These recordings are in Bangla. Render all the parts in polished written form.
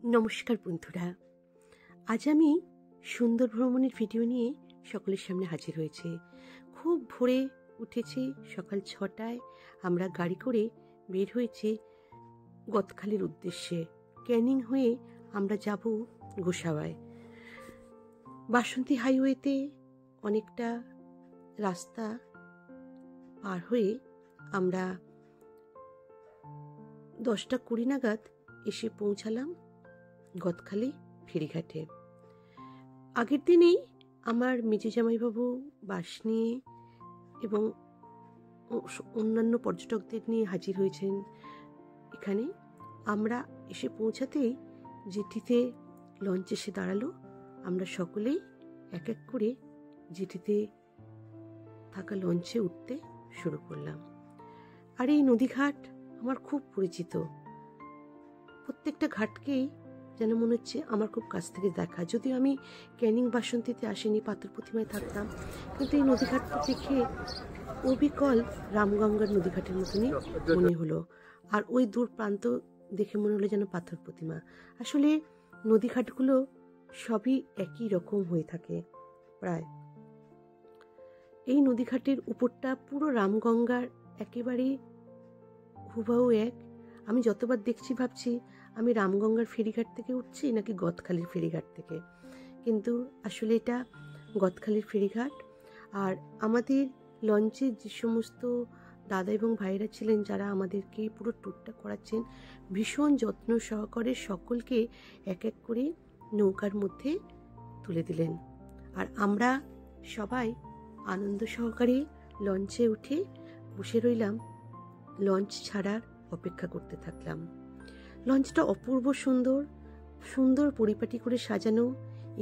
নমস্কার বন্ধুরা, আজ আমি সুন্দর ভ্রমণের ভিডিও নিয়ে সকলের সামনে হাজির হয়েছি। খুব ভোরে উঠেছি, সকাল 6টায় আমরা গাড়ি করে বের হয়েছি গদখালির উদ্দেশ্যে। ক্যানিং হয়ে আমরা যাব গোসাবায়। বাসন্তী হাইওয়েতে অনেকটা রাস্তা পার হয়ে আমরা 10টা 20 নাগাদ এসে পৌঁছালাম গদখালি ফেরিঘাটে। আগের দিনেই আমার মেজো জামাইবাবু বাস নিয়ে এবং অন্যান্য পর্যটকদের নিয়ে হাজির হয়েছেন এখানে। আমরা এসে পৌঁছাতেই জেটিতে লঞ্চ এসে দাঁড়ালো। আমরা সকলেই এক এক করে জেটিতে থাকা লঞ্চে উঠতে শুরু করলাম। আর এই নদীঘাট আমার খুব পরিচিত। প্রত্যেকটা ঘাটকেই যেন মনে হচ্ছে আমার খুব কাছ থেকে দেখা। যদিও আমি ক্যানিং বাসন্তীতে আসিনি, পাথর প্রতিমায় থাকতাম, কিন্তু এই নদীঘাটটা দেখে অবিকল রামগঙ্গার নদীঘাটের মতনই মনে হলো। আর ওই দূর প্রান্ত দেখে মনে হলো যেন পাথর প্রতিমা। আসলে নদীঘাটগুলো সবই একই রকম হয়ে থাকে প্রায়। এই নদীঘাটের উপরটা পুরো রামগঙ্গার একেবারে হুবহু এক। আমি যতবার দেখছি ভাবছি আমি রামগঙ্গার ফেরিঘাট থেকে উঠছি নাকি গদখালির ফেরিঘাট থেকে, কিন্তু আসলে এটা গদখালির ফেরিঘাট। আর আমাদের লঞ্চে যে সমস্ত দাদা এবং ভাইরা ছিলেন, যারা আমাদেরকে পুরো ট্যুরটা করাচ্ছেন, ভীষণ যত্ন সহকারে সকলকে এক এক করে নৌকার মধ্যে তুলে দিলেন। আর আমরা সবাই আনন্দ সহকারে লঞ্চে উঠে বসে রইলাম, লঞ্চ ছাড়ার অপেক্ষা করতে থাকলাম। লঞ্চটা অপূর্ব সুন্দর সুন্দর পরিপাটি করে সাজানো।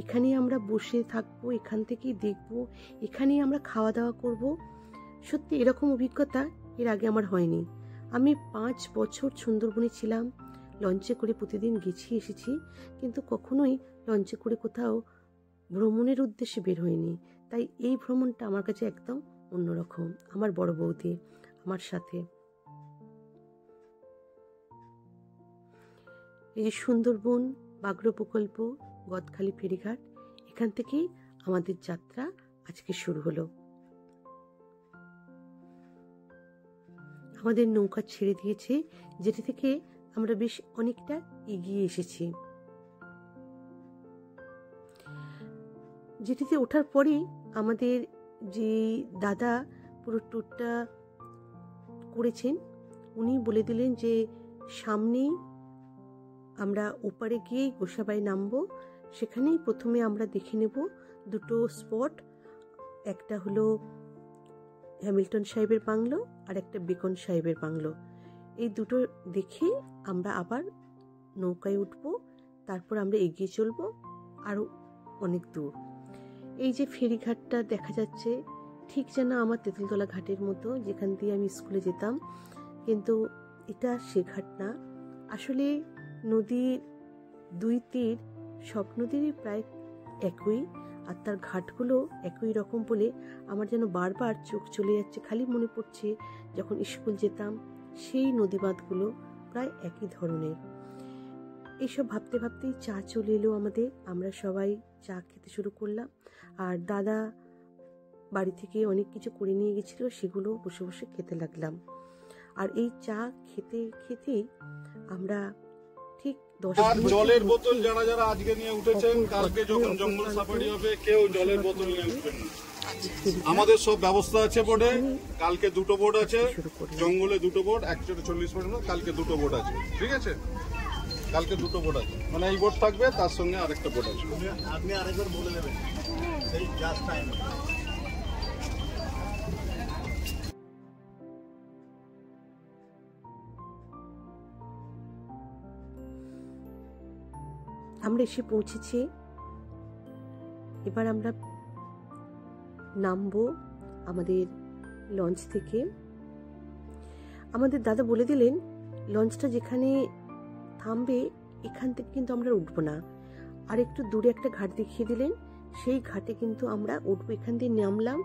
এখানেই আমরা বসে থাকবো, এখান থেকেই দেখবো, এখানেই আমরা খাওয়া দাওয়া করব। সত্যি এরকম অভিজ্ঞতা এর আগে আমার হয়নি। আমি 5 বছর সুন্দরবনে ছিলাম, লঞ্চে করে প্রতিদিন গেছি এসেছি, কিন্তু কখনোই লঞ্চে করে কোথাও ভ্রমণের উদ্দেশ্যে বের হয়নি। তাই এই ভ্রমণটা আমার কাছে একদম অন্যরকম। আমার বড় বৌদি আমার সাথে। এই যে সুন্দরবন বাগ্র প্রকল্প গদখালি ফেরিঘাট, এখান থেকেই আমাদের যাত্রা আজকে শুরু হলো। আমাদের নৌকা ছেড়ে দিয়েছে, যেটি থেকে আমরা বেশ অনেকটা এগিয়ে এসেছি। যেটিতে ওঠার পরে আমাদের যে দাদা পুরো ট্যুরটা করেছেন, উনি বলে দিলেন যে সামনেই আমরা ওপারে গিয়েই গোসাবায় নামবো। সেখানেই প্রথমে আমরা দেখে নেব দুটো স্পট, একটা হলো হ্যামিল্টন সাহেবের বাংলো আর একটা বেকন সাহেবের বাংলো। এই দুটো দেখে আমরা আবার নৌকায় উঠবো, তারপর আমরা এগিয়ে চলবো আরো অনেক দূর। এই যে ফেরিঘাটটা দেখা যাচ্ছে, ঠিক যেন আমার তেঁতুলতলা ঘাটের মতো, যেখান দিয়ে আমি স্কুলে যেতাম, কিন্তু এটা সে ঘাট না। আসলে নদীর দুই তীর সব নদীরই প্রায় একই, আর তার ঘাটগুলো একই রকম বলে আমার যেন বারবার চোখ চলে যাচ্ছে। খালি মনে পড়ছে যখন স্কুল যেতাম সেই নদী বাঁধগুলো প্রায় একই ধরনের। এইসব ভাবতে ভাবতেই চা চলে এলো আমাদের। আমরা সবাই চা খেতে শুরু করলাম। আর দাদা বাড়ি থেকে অনেক কিছু করে নিয়ে গেছিল, সেগুলো বসে বসে খেতে লাগলাম। আর এই চা খেতে খেতেই আমরা ঠিক 10 জলের বোতল যারা যারা আজকে নিয়ে উঠেছেন, কালকে যখন জঙ্গল সাফারি হবে কেউ জলের বোতল নিয়ে উঠবেন না। আমাদের সব ব্যবস্থা আছে বোর্ডে। কালকে 2টো বোর্ড আছে, জঙ্গলে 2টো বোর্ড, 140 পর্যন্ত কালকে 2টো বোর্ড আছে। ঠিক আছে, কালকে 2টো বোর্ড আছে, মানে এই বোর্ড থাকবে, তার সঙ্গে আরেকটা বোর্ড আছে। আপনি আরেকবার বলে দেবেন সেই জাস্ট টাইম। আমরা এসে পৌঁছেছি। এবার আমরা নামবো আমাদের লঞ্চ থেকে। আমাদের দাদা বলে দিলেন লঞ্চটা যেখানে থামবে এখান থেকে কিন্তু আমরা উঠবো না, আর একটু দূরে একটা ঘাট দেখিয়ে দিলেন, সেই ঘাটে কিন্তু আমরা উঠবো। এখান দিয়ে নামলাম,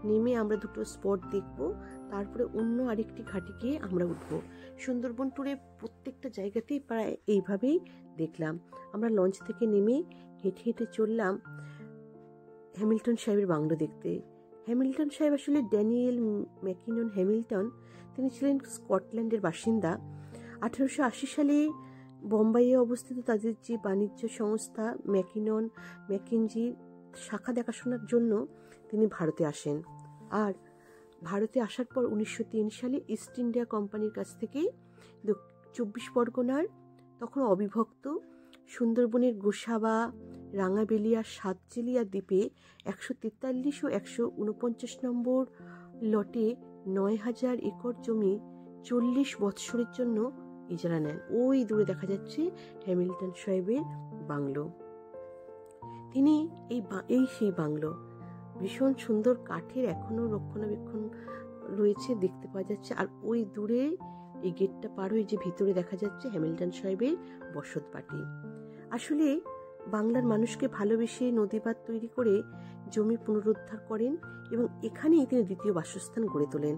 নেমে আমরা দুটো স্পট দেখবো, তারপরে অন্য আরেকটি ঘাটে গিয়ে আমরা উঠবো। সুন্দরবন ট্যুরে প্রত্যেকটা জায়গাতেই প্রায় এইভাবেই দেখলাম। আমরা লঞ্চ থেকে নেমে হেঁটে হেঁটে চললাম হ্যামিল্টন সাহেবের বাংলো দেখতে। হ্যামিল্টন সাহেব আসলে ড্যানিয়েল ম্যাকিনন হ্যামিল্টন, তিনি ছিলেন স্কটল্যান্ডের বাসিন্দা। 1880 সালে বোম্বাইয়ে অবস্থিত তাদের যে বাণিজ্য সংস্থা ম্যাকিনন ম্যাকেঞ্জির শাখা দেখাশোনার জন্য তিনি ভারতে আসেন। আর ভারতে আসার পর 1903 সালে ইস্ট ইন্ডিয়া কোম্পানির কাছ থেকে 24 পরগনার তখন অবিভক্ত সুন্দরবনের গোসাবা, রাঙাবেলিয়া, সাতচেলিয়া দ্বীপে 143 ও 149 নম্বর লটে 9000 একর জমি 40 বৎসরের জন্য ইজারা নেন। ওই দূরে দেখা যাচ্ছে হ্যামিল্টন সাহেবের বাংলো। তিনি এই সেই বাংলো, ভীষণ সুন্দর কাঠের, এখনো রক্ষণাবেক্ষণ রয়েছে, দেখতে পাওয়া যাচ্ছে। আর ওই দূরে এই গেটটা পার হয়ে যে ভিতরে দেখা যাচ্ছে হ্যামিল্টন সাহেবের বসত বাটি। আসলে বাংলার মানুষকে ভালোবেসে নদীবাঁধ তৈরি করে জমি পুনরুদ্ধার করেন এবং এখানেই তিনি দ্বিতীয় বাসস্থান গড়ে তোলেন।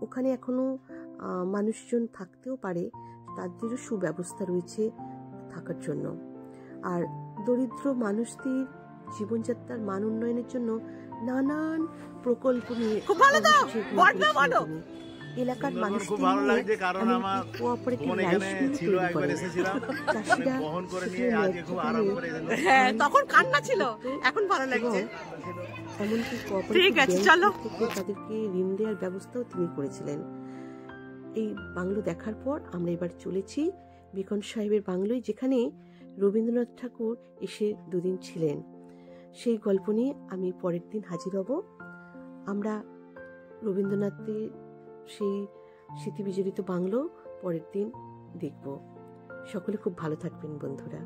ওখানে এখনো মানুষজন থাকতেও পারে, তাদেরও সুব্যবস্থা রয়েছে থাকার জন্য। আর দরিদ্র মানুষদের জীবনযাত্রার মান উন্নয়নের জন্য নানান প্রকল্প নিয়ে এলাকার মানুষদের তখন কান্না ছিল, এখন ভালো লাগছে। এমনকি তাদেরকে ঋণ দেওয়ার ব্যবস্থাও তিনি করেছিলেন। এই বাংলো দেখার পর আমরা এবার চলেছি বেকন সাহেবের বাংলোয়, যেখানে রবীন্দ্রনাথ ঠাকুর এসে 2 দিন ছিলেন। সেই গল্প নিয়ে আমি পরের দিন হাজির হব। আমরা রবীন্দ্রনাথের সেই স্মৃতি বিজড়িত বাংলো পরের দিন দেখব। সকলে খুব ভালো থাকবেন বন্ধুরা।